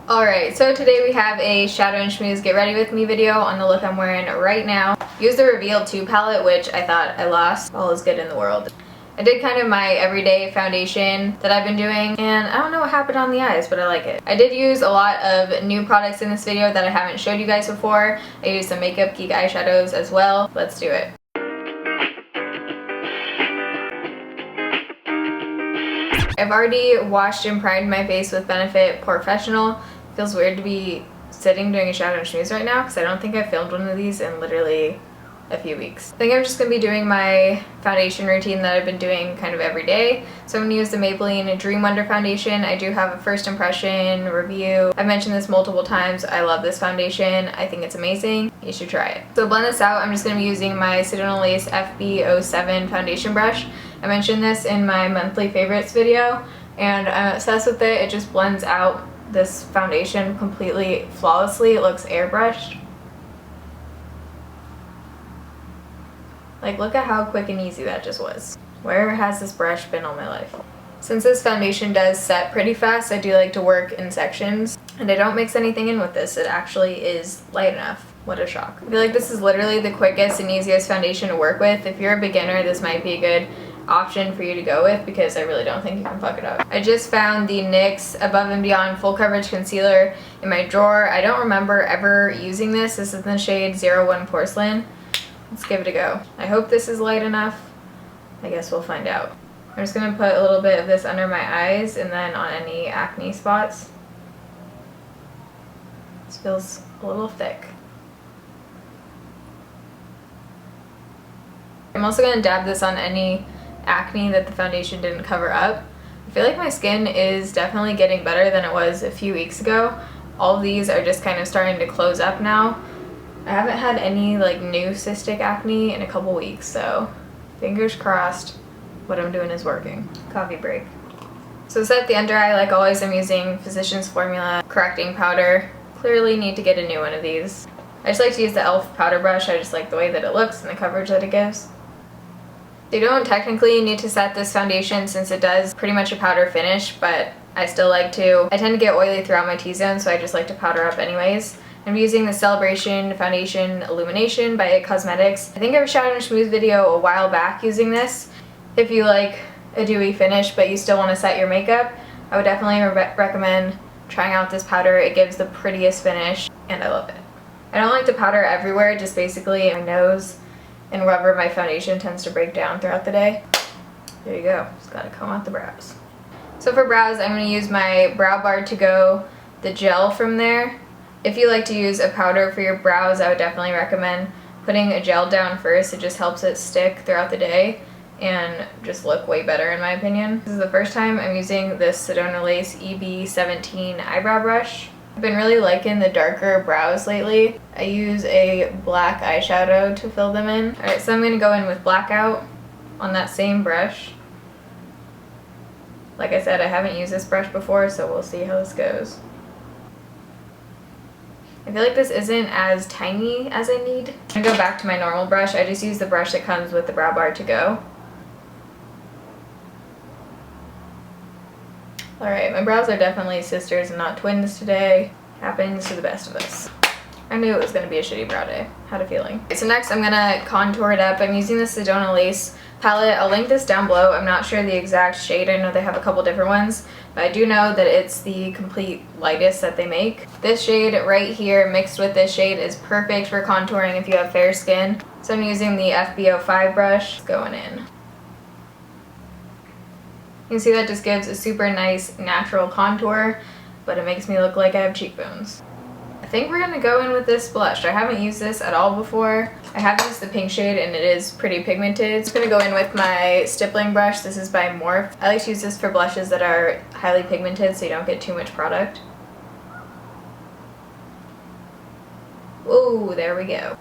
Alright, so today we have a Shadow and Schmooze Get Ready With Me video on the look I'm wearing right now. Use the Reveal 2 palette, which I thought I lost. All is good in the world. I did kind of my everyday foundation that I've been doing, and I don't know what happened on the eyes, but I like it. I did use a lot of new products in this video that I haven't showed you guys before. I used some Makeup Geek eyeshadows as well. Let's do it. I've already washed and primed my face with Benefit Professional. Feels weird to be sitting doing a shadow and schmooze right now because I don't think I filmed one of these in literally a few weeks. I think I'm just going to be doing my foundation routine that I've been doing kind of every day. So I'm going to use the Maybelline Dream Wonder foundation. I do have a first impression review. I've mentioned this multiple times. I love this foundation. I think it's amazing. You should try it. So to blend this out, I'm just going to be using my Sedona Lace FB07 foundation brush. I mentioned this in my monthly favorites video and I'm obsessed with it. It just blends out this foundation completely flawlessly. It looks airbrushed. Like, look at how quick and easy that just was. Where has this brush been all my life? Since this foundation does set pretty fast, I do like to work in sections. And I don't mix anything in with this. It actually is light enough. What a shock. I feel like this is literally the quickest and easiest foundation to work with. If you're a beginner, this might be a good option for you to go with because I really don't think you can fuck it up. I just found the NYX Above and Beyond Full Coverage Concealer in my drawer. I don't remember ever using this. This is in the shade 01 Porcelain. Let's give it a go. I hope this is light enough. I guess we'll find out. I'm just going to put a little bit of this under my eyes and then on any acne spots. This feels a little thick. I'm also going to dab this on any acne that the foundation didn't cover up. I feel like my skin is definitely getting better than it was a few weeks ago. All of these are just kind of starting to close up now. I haven't had any like new cystic acne in a couple weeks, so fingers crossed what I'm doing is working. Coffee break. So to set the under eye, like always, I'm using Physicians Formula correcting powder. Clearly need to get a new one of these. I just like to use the e.l.f. powder brush. I just like the way that it looks and the coverage that it gives. You don't technically need to set this foundation since it does pretty much a powder finish, but I still like to. I tend to get oily throughout my T-zone, so I just like to powder up anyways. I'm using the Celebration Foundation Illumination by IT Cosmetics. I think I shot a Schmooze video a while back using this. If you like a dewy finish but you still want to set your makeup, I would definitely recommend trying out this powder. It gives the prettiest finish and I love it. I don't like to powder everywhere, just basically my nose and wherever my foundation tends to break down throughout the day. There you go. Just gotta comb out the brows. So for brows, I'm gonna use my Brow Bar To Go, the gel from there. If you like to use a powder for your brows, I would definitely recommend putting a gel down first. It just helps it stick throughout the day and just look way better in my opinion. This is the first time I'm using this Sedona Lace EB17 eyebrow brush. I've been really liking the darker brows lately. I use a black eyeshadow to fill them in. Alright, so I'm going to go in with Blackout on that same brush. Like I said, I haven't used this brush before, so we'll see how this goes. I feel like this isn't as tiny as I need. I'm going to go back to my normal brush. I just use the brush that comes with the Brow Bar To Go. Alright, my brows are definitely sisters and not twins today. Happens to the best of us. I knew it was going to be a shitty brow day. Had a feeling. Okay, so next I'm going to contour it up. I'm using the Sedona Lace palette. I'll link this down below. I'm not sure the exact shade. I know they have a couple different ones, but I do know that it's the complete lightest that they make. This shade right here mixed with this shade is perfect for contouring if you have fair skin. So I'm using the FB05 brush going in. You can see that just gives a super nice natural contour, but it makes me look like I have cheekbones. I think we're gonna go in with this blush. I haven't used this at all before. I have used the pink shade and it is pretty pigmented. I'm just gonna go in with my stippling brush. This is by Morphe. I like to use this for blushes that are highly pigmented so you don't get too much product. Ooh, there we go.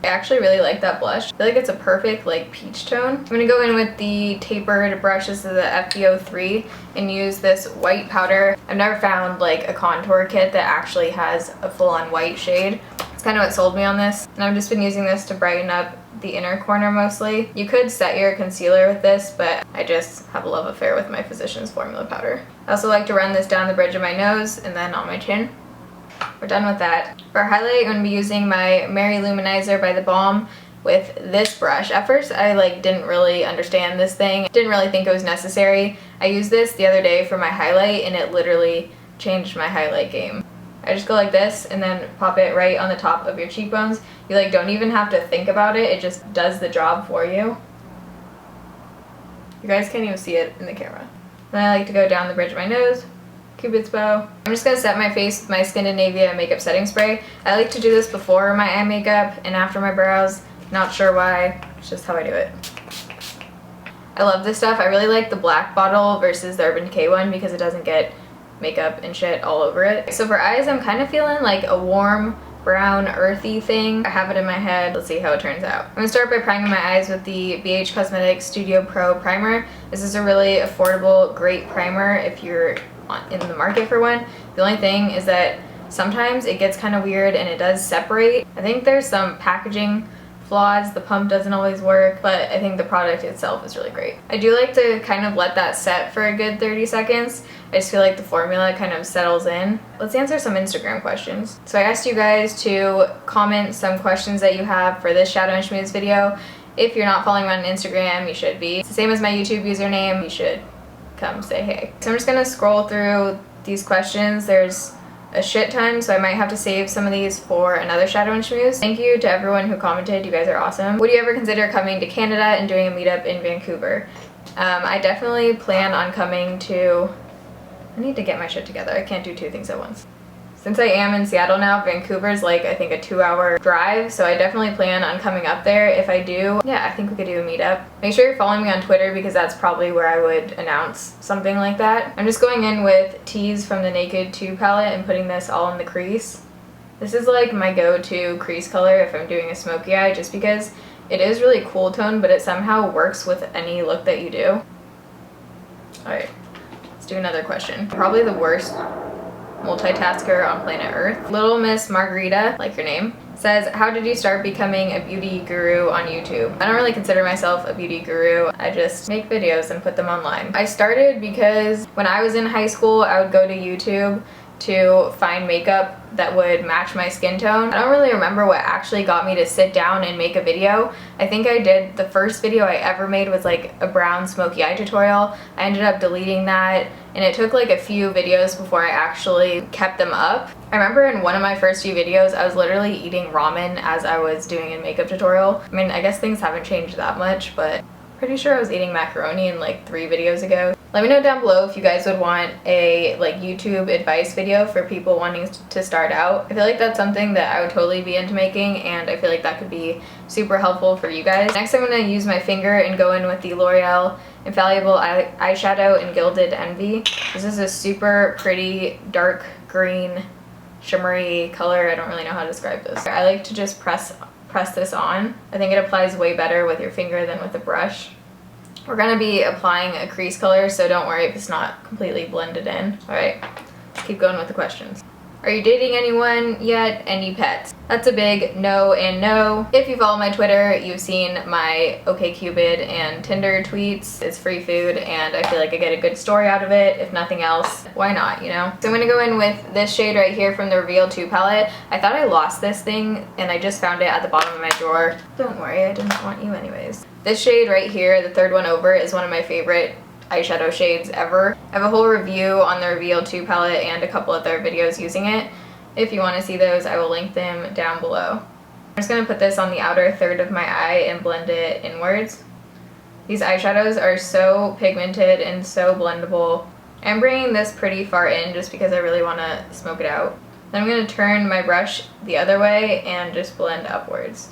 I actually really like that blush. I feel like it's a perfect like peach tone. I'm going to go in with the tapered brush. This is the FB03 and use this white powder. I've never found like a contour kit that actually has a full-on white shade. It's kind of what sold me on this. And I've just been using this to brighten up the inner corner mostly. You could set your concealer with this, but I just have a love affair with my Physicians Formula powder. I also like to run this down the bridge of my nose and then on my chin. We're done with that. For highlight, I'm going to be using my Mary Luminizer by The Balm with this brush. At first, I didn't really understand this thing. Didn't really think it was necessary. I used this the other day for my highlight and it literally changed my highlight game. I just go like this and then pop it right on the top of your cheekbones. You don't even have to think about it. It just does the job for you. You guys can't even see it in the camera. Then I like to go down the bridge of my nose, Cupid's bow. I'm just going to set my face with my Skindinavia makeup setting spray. I like to do this before my eye makeup and after my brows. Not sure why, it's just how I do it. I love this stuff. I really like the black bottle versus the Urban Decay one because it doesn't get makeup and shit all over it. So for eyes, I'm kind of feeling like a warm, brown, earthy thing. I have it in my head. Let's see how it turns out. I'm going to start by priming my eyes with the BH Cosmetics Studio Pro Primer. This is a really affordable, great primer if you're in the market for one. The only thing is that sometimes it gets kind of weird and it does separate. I think there's some packaging flaws. The pump doesn't always work, but I think the product itself is really great. I do like to kind of let that set for a good 30 seconds. I just feel like the formula kind of settles in. Let's answer some Instagram questions. So I asked you guys to comment some questions that you have for this Shadow and Schmooze video. If you're not following me on Instagram, you should be. It's the same as my YouTube username. You should come say hey. So I'm just gonna scroll through these questions. There's a shit ton, so I might have to save some of these for another Shadow and Schmooze. Thank you to everyone who commented. You guys are awesome. Would you ever consider coming to Canada and doing a meetup in Vancouver? I definitely plan on coming to... I need to get my shit together. I can't do two things at once. Since I am in Seattle now, Vancouver's I think a 2-hour drive, so I definitely plan on coming up there. If I do, yeah, I think we could do a meetup. Make sure you're following me on Twitter because that's probably where I would announce something like that. I'm just going in with Tease from the Naked 2 palette and putting this all in the crease. This is my go-to crease color if I'm doing a smoky eye, just because it is really cool tone, but it somehow works with any look that you do. Alright, let's do another question. Probably the worst multitasker on planet Earth. Little Miss Margarita, like your name, says, how did you start becoming a beauty guru on YouTube? I don't really consider myself a beauty guru. I just make videos and put them online. I started because when I was in high school, I would go to YouTube to find makeup that would match my skin tone. I don't really remember what actually got me to sit down and make a video. I think I did, the first video I ever made was a brown smoky eye tutorial. I ended up deleting that and it took a few videos before I actually kept them up. I remember in one of my first few videos I was literally eating ramen as I was doing a makeup tutorial. I mean, I guess things haven't changed that much, but pretty sure I was eating macaroni in 3 videos ago. Let me know down below if you guys would want a YouTube advice video for people wanting to start out. I feel like that's something that I would totally be into making, and I feel like that could be super helpful for you guys. Next, I'm going to use my finger and go in with the L'Oreal Infallible Eyeshadow in Gilded Envy. This is a super pretty dark green shimmery color. I don't really know how to describe this. I like to just press this on. I think it applies way better with your finger than with a brush. We're going to be applying a crease color, so don't worry if it's not completely blended in. Alright, let's keep going with the questions. Are you dating anyone yet? Any pets? That's a big no and no. If you follow my Twitter, you've seen my OkCupid and Tinder tweets. It's free food and I feel like I get a good story out of it. If nothing else, why not, you know? So I'm going to go in with this shade right here from the Reveal 2 palette. I thought I lost this thing and I just found it at the bottom of my drawer. Don't worry, I didn't want you anyways. This shade right here, the third one over, is one of my favorite eyeshadow shades ever. I have a whole review on the Reveal 2 palette and a couple other videos using it. If you want to see those, I will link them down below. I'm just going to put this on the outer third of my eye and blend it inwards. These eyeshadows are so pigmented and so blendable. I'm bringing this pretty far in just because I really want to smoke it out. Then I'm going to turn my brush the other way and just blend upwards.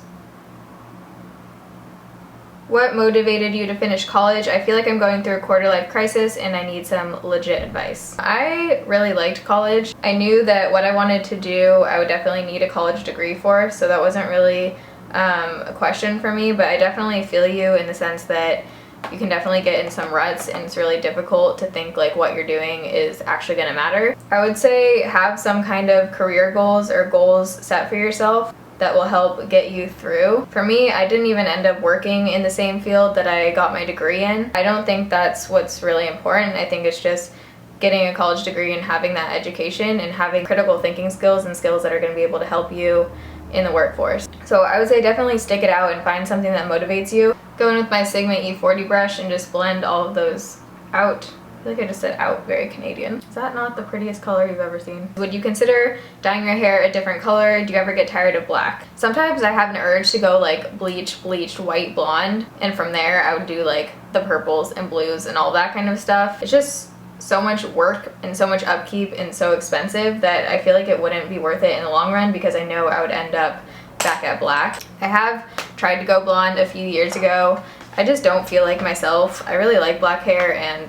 What motivated you to finish college? I feel like I'm going through a quarter-life crisis and I need some legit advice. I really liked college. I knew that what I wanted to do, I would definitely need a college degree for, so that wasn't really a question for me, but I definitely feel you in the sense that you can definitely get in some ruts and it's really difficult to think what you're doing is actually going to matter. I would say have some kind of career goals or goals set for yourself. that will help get you through. For me, I didn't even end up working in the same field that I got my degree in. I don't think that's what's really important. I think it's just getting a college degree and having that education and having critical thinking skills and skills that are going to be able to help you in the workforce. So I would say definitely stick it out and find something that motivates you. Go in with my Sigma E40 brush and just blend all of those out. I feel like I just said out, very Canadian. Is that not the prettiest color you've ever seen? Would you consider dyeing your hair a different color? Do you ever get tired of black? Sometimes I have an urge to go like bleached white blonde, and from there I would do like the purples and blues and all that kind of stuff. It's just so much work and so much upkeep and so expensive that I feel like it wouldn't be worth it in the long run, because I know I would end up back at black. I have tried to go blonde a few years ago. I just don't feel like myself. I really like black hair and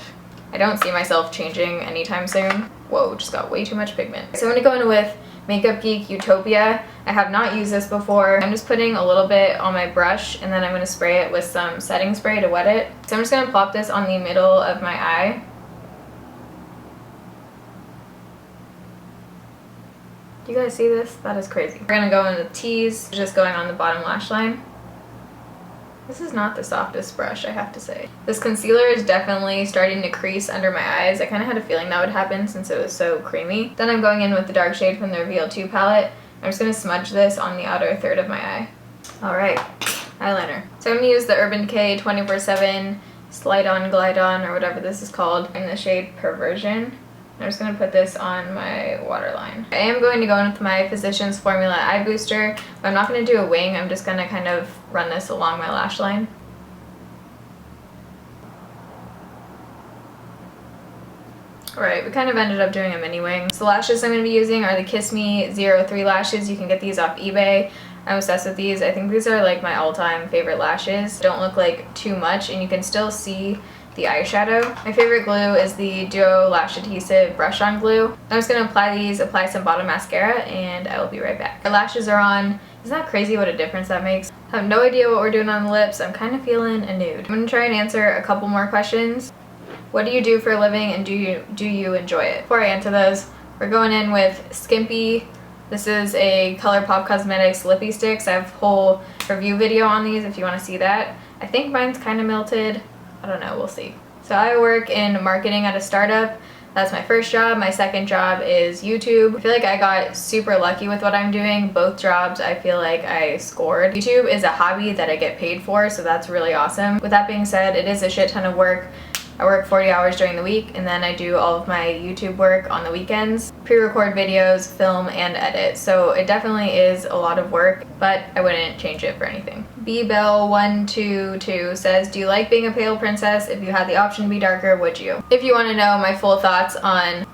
I don't see myself changing anytime soon. Whoa, just got way too much pigment. So I'm gonna go in with Makeup Geek Utopia. I have not used this before. I'm just putting a little bit on my brush and then I'm gonna spray it with some setting spray to wet it. So I'm just gonna plop this on the middle of my eye. Do you guys see this? That is crazy. We're gonna go in with Tease, just going on the bottom lash line. This is not the softest brush, I have to say. This concealer is definitely starting to crease under my eyes. I kind of had a feeling that would happen since it was so creamy. Then I'm going in with the dark shade from the Reveal 2 palette. I'm just going to smudge this on the outer third of my eye. Alright, eyeliner. So I'm going to use the Urban Decay 24/7 Slide On Glide On, or whatever this is called, in the shade Perversion. I'm just going to put this on my waterline. I am going to go in with my Physicians Formula Eye Booster, but I'm not going to do a wing. I'm just going to kind of run this along my lash line. Alright, we kind of ended up doing a mini wing. So the lashes I'm going to be using are the Kiss Me 03 lashes. You can get these off eBay. I'm obsessed with these. I think these are like my all-time favorite lashes. Don't look like too much and you can still see the eyeshadow. My favorite glue is the Duo Lash Adhesive Brush On Glue. I'm just going to apply these, apply some bottom mascara, and I will be right back. Our lashes are on. Isn't that crazy what a difference that makes? I have no idea what we're doing on the lips. I'm kind of feeling a nude. I'm going to try and answer a couple more questions. What do you do for a living and do you enjoy it? Before I answer those, we're going in with Skimpy. This is a ColourPop Cosmetics Lippie sticks. I have a whole review video on these if you want to see that. I think mine's kind of melted. I don't know, we'll see. So I work in marketing at a startup. That's my first job. My second job is YouTube. I feel like I got super lucky with what I'm doing. Both jobs I feel like I scored. YouTube is a hobby that I get paid for, so that's really awesome. With that being said, it is a shit ton of work. I work 40 hours during the week and then I do all of my YouTube work on the weekends. Pre-record videos, film, and edit. So it definitely is a lot of work, but I wouldn't change it for anything. BBell122 says, do you like being a pale princess? If you had the option to be darker, would you? If you want to know my full thoughts on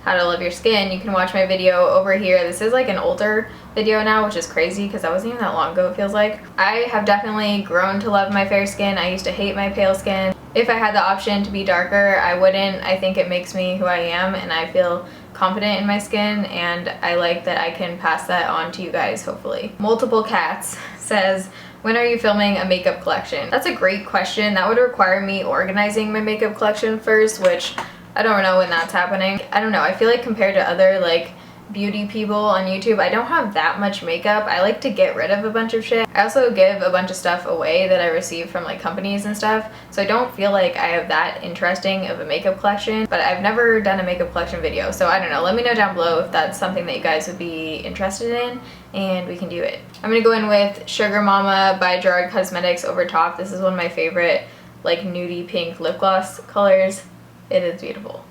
how to love your skin, you can watch my video over here. This is like an older video now, which is crazy because that wasn't even that long ago, it feels like. I have definitely grown to love my fair skin. I used to hate my pale skin. If I had the option to be darker, I wouldn't. I think it makes me who I am and I feel confident in my skin, and I like that I can pass that on to you guys, hopefully. Multiple Cats says, when are you filming a makeup collection? That's a great question. That would require me organizing my makeup collection first, which I don't know when that's happening. I don't know. I feel like compared to other like beauty people on YouTube, I don't have that much makeup. I like to get rid of a bunch of shit. I also give a bunch of stuff away that I receive from like companies and stuff, so I don't feel like I have that interesting of a makeup collection, but I've never done a makeup collection video, so I don't know. Let me know down below if that's something that you guys would be interested in and we can do it. I'm gonna go in with Sugar Mama by Gerard Cosmetics Over Top. This is one of my favorite like nudie pink lip gloss colors. It is beautiful.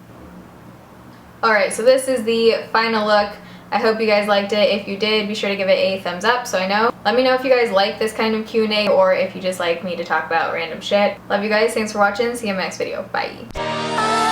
Alright, so this is the final look. I hope you guys liked it. If you did, be sure to give it a thumbs up so I know. Let me know if you guys like this kind of Q&A or if you just like me to talk about random shit. Love you guys. Thanks for watching. See you in my next video. Bye.